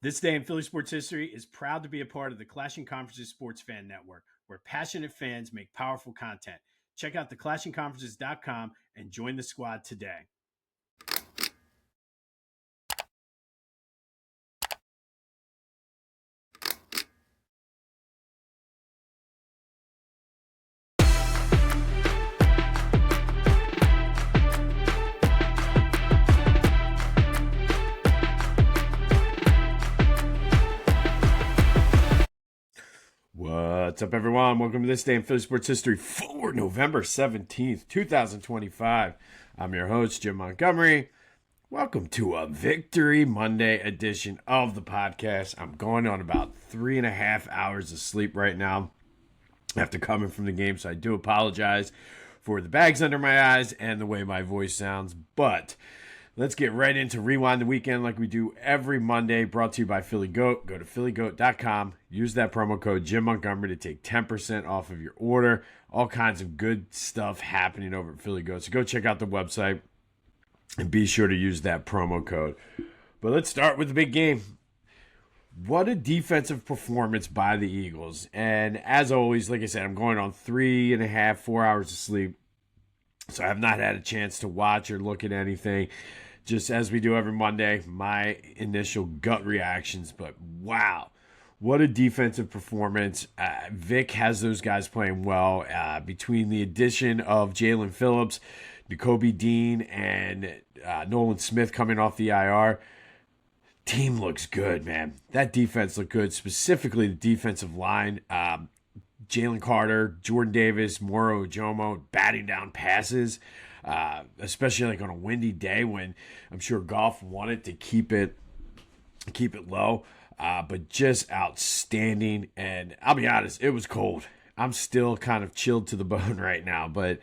This day in Philly sports history is proud to be a part of the Clashing Conferences Sports Fan Network, where passionate fans make powerful content. Check out theclashingconferences.com and join the squad today. What's up, everyone? Welcome to This Day in Philly Sports History for November 17th, 2025. I'm your host, Jim Montgomery. Welcome to a Victory Monday edition of the podcast. I'm going on about 3.5 hours of sleep right now after coming from the game, so I do apologize for the bags under my eyes and the way my voice sounds, but let's get right into Rewind the Weekend like we do every Monday, brought to you by Philly Goat. Go to phillygoat.com. Use that promo code Jim Montgomery to take 10% off of your order. All kinds of good stuff happening over at Philly Goat. So go check out the website and be sure to use that promo code. But let's start with the big game. What a defensive performance by the Eagles. And as always, like I said, I'm going on 3.5, 4 hours of sleep. So I have not had a chance to watch or look at anything. Just as we do every Monday, my initial gut reactions. But wow, what a defensive performance. Vic has those guys playing well. Between the addition of Jalen Phillips, Nakobe Dean, and Nolan Smith coming off the IR, team looks good, man. That defense looked good, specifically the defensive line. Jalen Carter, Jordan Davis, Moro Ojomo batting down passes, especially like on a windy day when I'm sure Goff wanted to keep it low, but just outstanding. And I'll be honest, it was cold. I'm still kind of chilled to the bone right now, but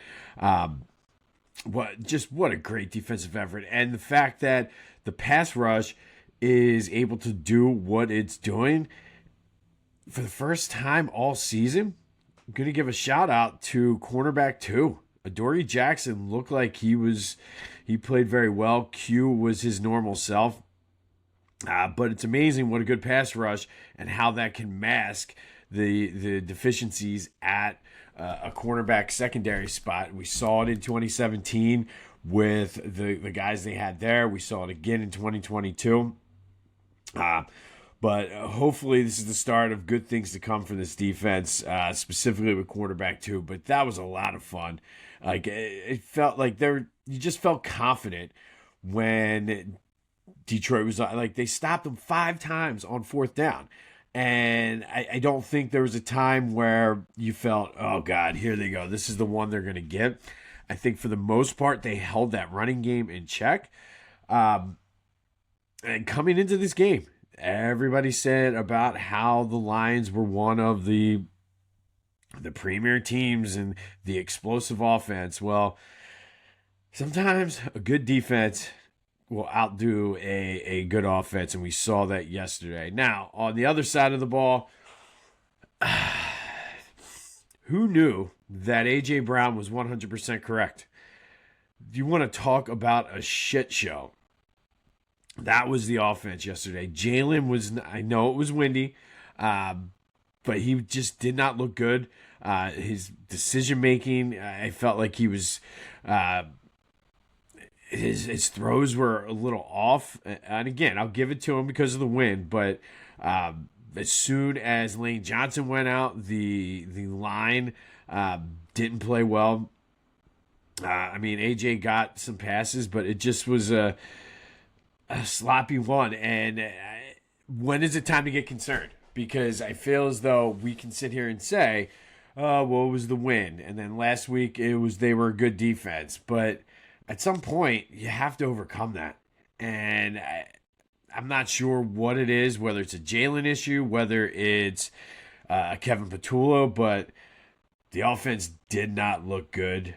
what a great defensive effort. And the fact that the pass rush is able to do what it's doing for the first time all season. I'm going to give a shout out to cornerback 2. Adoree Jackson looked like he played very well. Q was his normal self. But it's amazing what a good pass rush and how that can mask the deficiencies at a cornerback secondary spot. We saw it in 2017 with the guys they had there. We saw it again in 2022. But hopefully this is the start of good things to come for this defense, specifically with quarterback 2. But that was a lot of fun. Like it felt like you just felt confident when Detroit was like they stopped them 5 times on 4th down. And I don't think there was a time where you felt, oh God, here they go. This is the one they're going to get. I think for the most part they held that running game in check. And coming into this game, everybody said about how the Lions were one of the premier teams and the explosive offense. Well, sometimes a good defense will outdo a good offense, and we saw that yesterday. Now, on the other side of the ball, who knew that A.J. Brown was 100% correct? Do you want to talk about a shit show? That was the offense yesterday. Jalen was, I know it was windy, but he just did not look good. His decision-making, I felt like he was, his throws were a little off. And again, I'll give it to him because of the win, but as soon as Lane Johnson went out, the line didn't play well. I mean, AJ got some passes, but it just was a sloppy one. And when is it time to get concerned? Because I feel as though we can sit here and say, oh, well, it was the win. And then last week they were a good defense. But at some point, you have to overcome that. And I'm not sure what it is, whether it's a Jalen issue, whether it's Kevin Patullo, but the offense did not look good.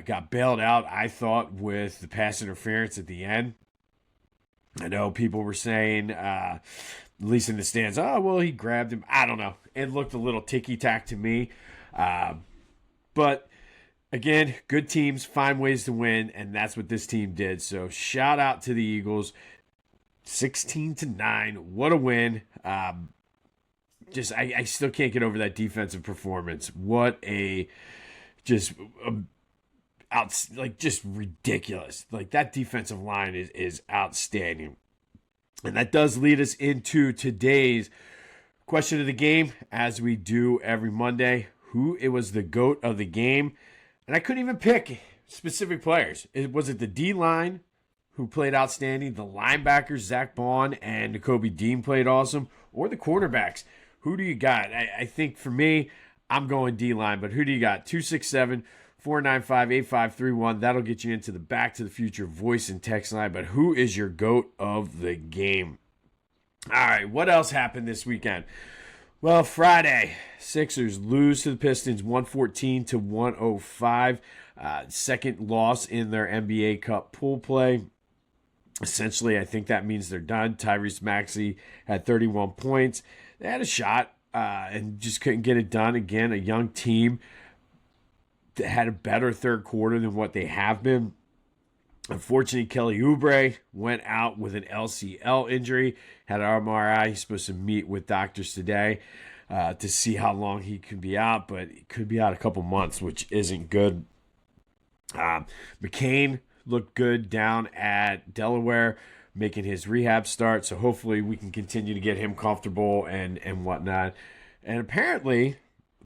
Got bailed out, I thought, with the pass interference at the end. I know people were saying, at least in the stands, oh, well, he grabbed him. I don't know. It looked a little ticky-tack to me. But, again, good teams find ways to win, and that's what this team did. So, shout out to the Eagles. 16-9. What a win. I still can't get over that defensive performance. What a just just ridiculous. Like, that defensive line is outstanding. And that does lead us into today's question of the game, as we do every Monday. Who it was the GOAT of the game? And I couldn't even pick specific players. Was it the D-line, who played outstanding? The linebackers, Zach Bond and Nakobe Dean, played awesome? Or the cornerbacks? Who do you got? I think for me, I'm going D-line, but who do you got? 267-495-8531. That'll get you into the Back to the Future voice and text line. But who is your GOAT of the game? All right, what else happened this weekend? Well, Friday, Sixers lose to the Pistons 114-105. Second loss in their NBA Cup pool play. Essentially, I think that means they're done. Tyrese Maxey had 31 points. They had a shot and just couldn't get it done. Again, a young team that had a better third quarter than what they have been. Unfortunately, Kelly Oubre went out with an LCL injury, had an MRI. He's supposed to meet with doctors today to see how long he could be out, but he could be out a couple months, which isn't good. McCain looked good down at Delaware, making his rehab start, so hopefully we can continue to get him comfortable and whatnot. And apparently,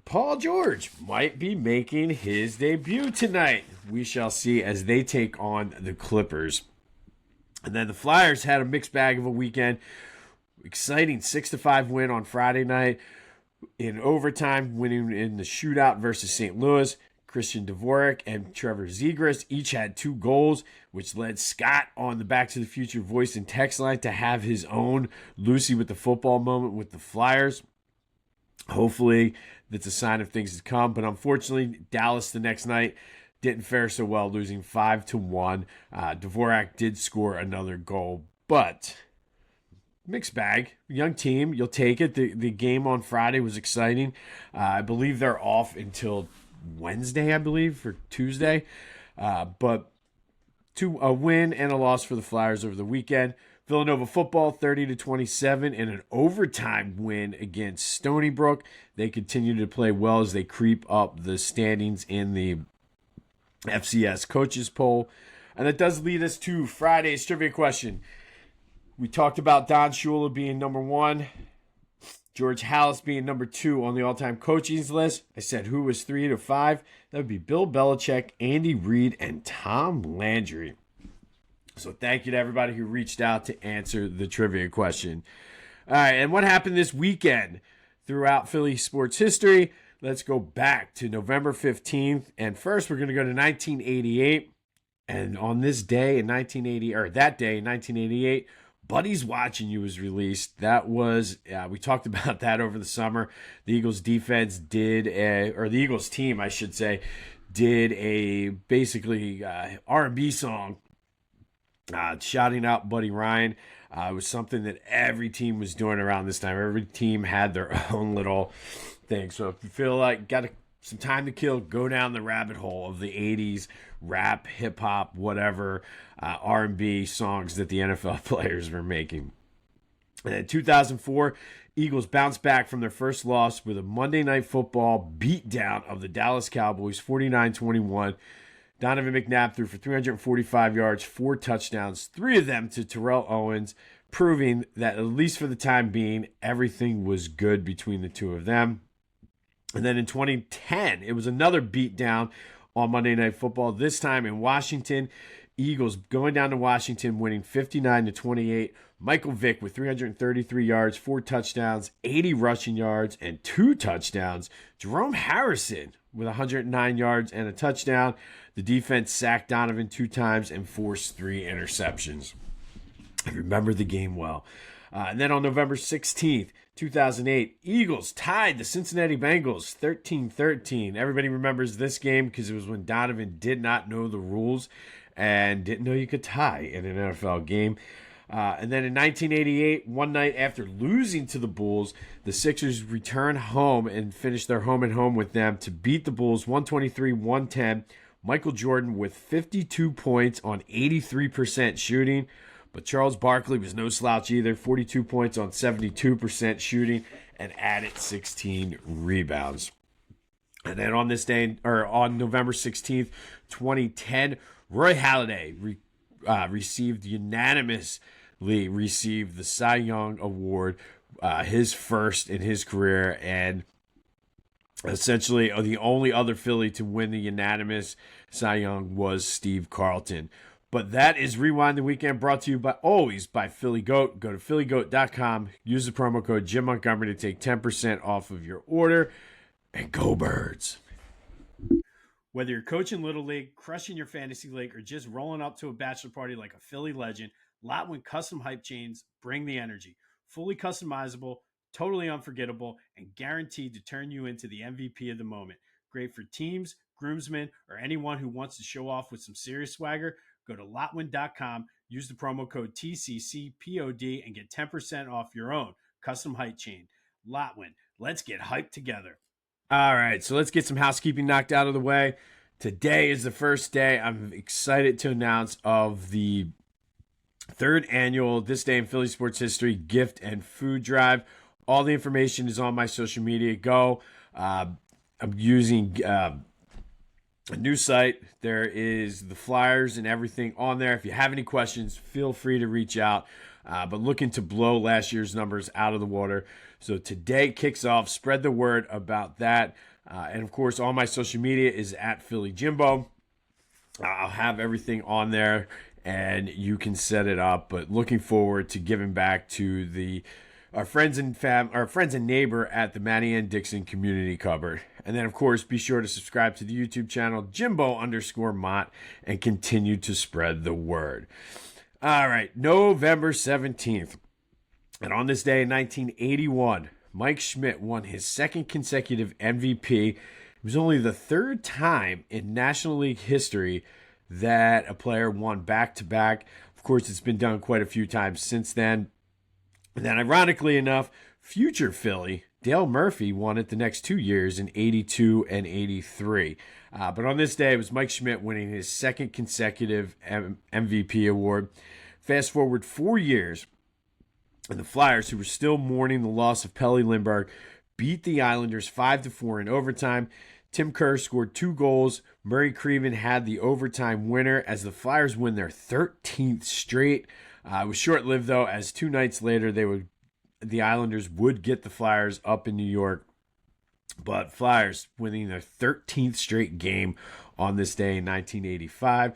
Paul George might be making his debut tonight. We shall see as they take on the Clippers. And then the Flyers had a mixed bag of a weekend. Exciting 6-5 win on Friday night. In overtime, winning in the shootout versus St. Louis. Christian Dvorak and Trevor Zegras each had 2 goals, which led Scott on the Back to the Future voice and text line to have his own Lucy with the football moment with the Flyers. Hopefully, that's a sign of things to come. But unfortunately, Dallas the next night didn't fare so well, losing 5-1. Dvorak did score another goal, but mixed bag. Young team, you'll take it. The game on Friday was exciting. I believe they're off until Wednesday, I believe, for Tuesday. But a win and a loss for the Flyers over the weekend. Villanova football 30-27 in an overtime win against Stony Brook. They continue to play well as they creep up the standings in the FCS coaches poll. And that does lead us to Friday's trivia question. We talked about Don Shula being number 1. George Halas being number 2 on the all-time coaching list. I said who was 3 to 5. That would be Bill Belichick, Andy Reid, and Tom Landry. So thank you to everybody who reached out to answer the trivia question. All right, and what happened this weekend throughout Philly sports history? Let's go back to November 15th. And first, we're going to go to 1988. And on this day in 1988, Buddy's Watching You was released. That was, we talked about that over the summer. The Eagles defense the Eagles team, I should say, did a basically R&B song shouting out Buddy Ryan. It was something that every team was doing around this time. Every team had their own little thing. So if you feel like got some time to kill, go down the rabbit hole of the 80s rap, hip-hop, whatever, R&B songs that the NFL players were making. And in 2004, Eagles bounced back from their first loss with a Monday Night Football beatdown of the Dallas Cowboys, 49-21. Donovan McNabb threw for 345 yards, 4 touchdowns, 3 of them to Terrell Owens, proving that at least for the time being, everything was good between the two of them. And then in 2010, it was another beatdown on Monday Night Football, this time in Washington. Eagles going down to Washington, winning 59-28. Michael Vick with 333 yards, 4 touchdowns, 80 rushing yards, and 2 touchdowns. Jerome Harrison with 109 yards and a touchdown. The defense sacked Donovan 2 times and forced 3 interceptions. I remember the game well. And then on November 16th, 2008, Eagles tied the Cincinnati Bengals 13-13. Everybody remembers this game because it was when Donovan did not know the rules and didn't know you could tie in an NFL game. And then in 1988, one night after losing to the Bulls, the Sixers returned home and finished their home-and-home with them to beat the Bulls 123-110. Michael Jordan with 52 points on 83% shooting. But Charles Barkley was no slouch either. 42 points on 72% shooting and added 16 rebounds. And then on this day, or on November 16th, 2010, Roy Halladay unanimously received the Cy Young Award, his first in his career, and essentially the only other Philly to win the unanimous Cy Young was Steve Carlton. But that is Rewind the Weekend, brought to you by Philly Goat. Go to phillygoat.com, use the promo code Jim Montgomery to take 10% off of your order, and go Birds. Whether you're coaching Little League, crushing your fantasy league, or just rolling up to a bachelor party like a Philly legend, Lotwin Custom Hype Chains bring the energy. Fully customizable, totally unforgettable, and guaranteed to turn you into the MVP of the moment. Great for teams, groomsmen, or anyone who wants to show off with some serious swagger. Go to Lotwin.com, use the promo code TCCPOD, and get 10% off your own custom hype chain. Lotwin, let's get hyped together. All right, so let's get some housekeeping knocked out of the way. Today is the first day I'm excited to announce of the third annual This Day in Philly Sports History gift and food drive. All the information is on my social media. Go. I'm using a new site. There is the flyers and everything on there. If you have any questions, feel free to reach out. But looking to blow last year's numbers out of the water. So today kicks off. Spread the word about that. And of course, all my social media is at Philly Jimbo. I'll have everything on there and you can set it up. But looking forward to giving back to our friends and neighbor at the Matty Ann Dixon Community Cupboard. And then, of course, be sure to subscribe to the YouTube channel, Jimbo_Mott, and continue to spread the word. All right, November 17th. And on this day in 1981, Mike Schmidt won his second consecutive MVP. It was only the third time in National League history that a player won back-to-back. Of course, it's been done quite a few times since then. And then, ironically enough, future Philly, Dale Murphy, won it the next 2 years in 82 and 83. But on this day, it was Mike Schmidt winning his second consecutive MVP award. Fast forward 4 years, and the Flyers, who were still mourning the loss of Pelle Lindbergh, beat the Islanders 5-4 in overtime. Tim Kerr scored 2 goals. Murray Creven had the overtime winner as the Flyers win their 13th straight. It was short-lived, though, as 2 nights later, the Islanders would get the Flyers up in New York. But Flyers winning their 13th straight game on this day in 1985.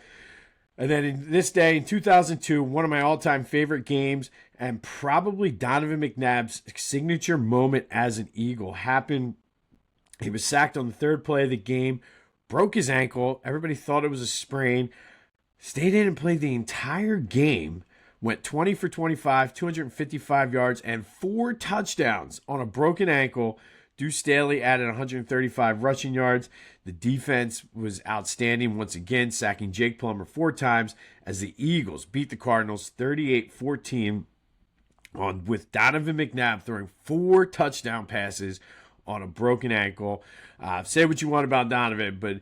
And then in this day in 2002, one of my all-time favorite games and probably Donovan McNabb's signature moment as an Eagle happened. He was sacked on the third play of the game, broke his ankle. Everybody thought it was a sprain. Stayed in and played the entire game. Went 20 for 25, 255 yards, and 4 touchdowns on a broken ankle. Deuce Staley added 135 rushing yards. The defense was outstanding once again, sacking Jake Plummer 4 times as the Eagles beat the Cardinals 38-14 with Donovan McNabb throwing 4 touchdown passes on a broken ankle. Say what you want about Donovan, but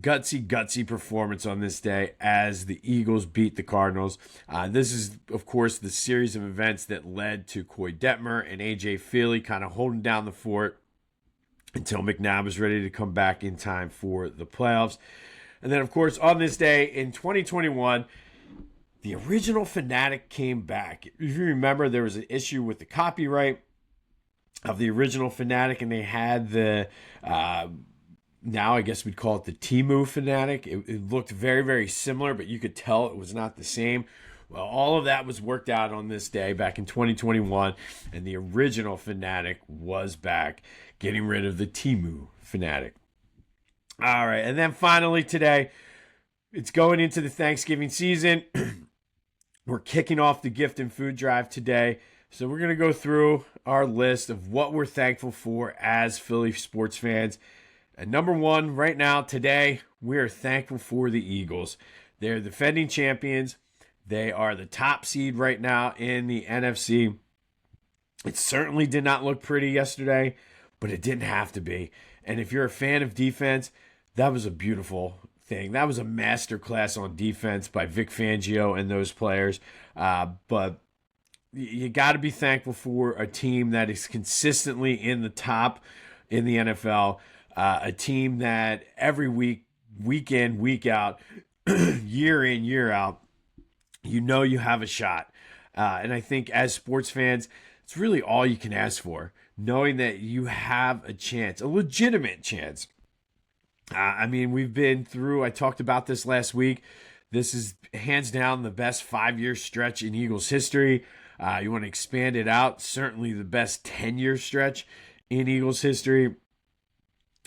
gutsy performance on this day as the Eagles beat the Cardinals. This is, of course, the series of events that led to Coy Detmer and A.J. Feely kind of holding down the fort until McNabb was ready to come back in time for the playoffs. And then, of course, on this day in 2021, the original Fanatic came back. If you remember, there was an issue with the copyright of the original Fanatic, and they had the now I guess we'd call it the Temu Fanatic. It looked very, very similar, but you could tell it was not the same. Well, all of that was worked out on this day back in 2021, and the original Fanatic was back, getting rid of the Temu Fanatic. All right, and then finally today, it's going into the Thanksgiving season. We're kicking off the gift and food drive today. So we're going to go through our list of what we're thankful for as Philly sports fans. And number 1, right now, today, we are thankful for the Eagles. They're defending champions. They are the top seed right now in the NFC. It certainly did not look pretty yesterday, but it didn't have to be. And if you're a fan of defense, that was a beautiful thing. That was a masterclass on defense by Vic Fangio and those players. But you got to be thankful for a team that is consistently in the top in the NFL, a team that every week in, week out, year in, year out, you have a shot. And I think as sports fans, it's really all you can ask for, knowing that you have a chance, a legitimate chance. We've been through, I talked about this last week. This is hands down the best 5-year stretch in Eagles history. You want to expand it out, certainly the best 10-year stretch in Eagles history.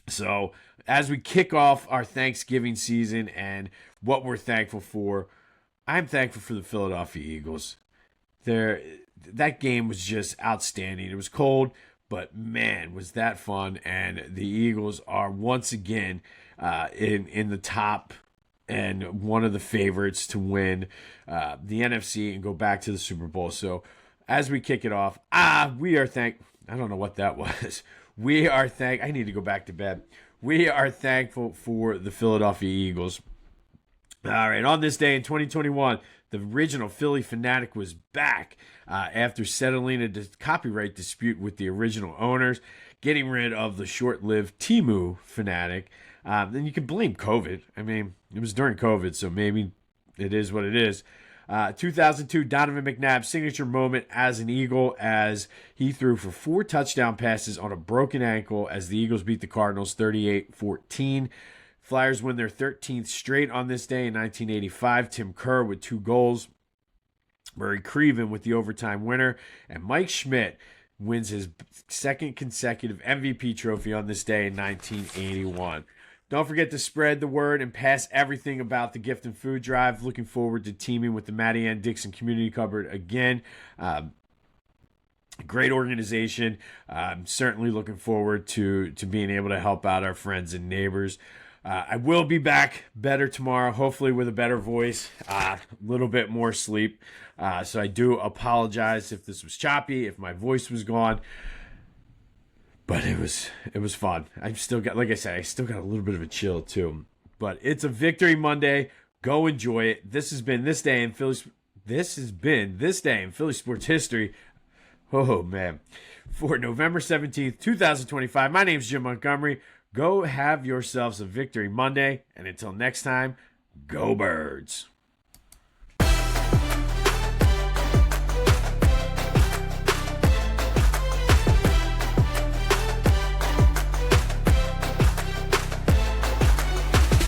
So as we kick off our Thanksgiving season and what we're thankful for, I'm thankful for the Philadelphia Eagles. That game was just outstanding. It was cold, but man, was that fun. And the Eagles are once again in the top and one of the favorites to win the NFC and go back to the Super Bowl. So as we kick it off, we are I don't know what that was. I need to go back to bed. We are thankful for the Philadelphia Eagles. All right, on this day in 2021, the original Philly Fanatic was back after settling a copyright dispute with the original owners, getting rid of the short-lived Temu Fanatic. Then you can blame COVID. I mean, it was during COVID, so maybe it is what it is. 2002, Donovan McNabb's signature moment as an Eagle as he threw for 4 touchdown passes on a broken ankle as the Eagles beat the Cardinals 38-14. Flyers win their 13th straight on this day in 1985. Tim Kerr with 2 goals. Murray Creven with the overtime winner. And Mike Schmidt wins his second consecutive MVP trophy on this day in 1981. Don't forget to spread the word and pass everything about the Gift and Food Drive. Looking forward to teaming with the Matty Ann Dixon Community Cupboard again. Great organization. I'm certainly looking forward to being able to help out our friends and neighbors. I will be back better tomorrow, hopefully with a better voice, a little bit more sleep. So I do apologize if this was choppy, if my voice was gone. But it was fun. I still got a little bit of a chill too. But it's a Victory Monday. Go enjoy it. This has been this day in Philly sports history. Oh man. For November 17th, 2025. My name's Jim Montgomery. Go have yourselves a Victory Monday. And until next time, go Birds.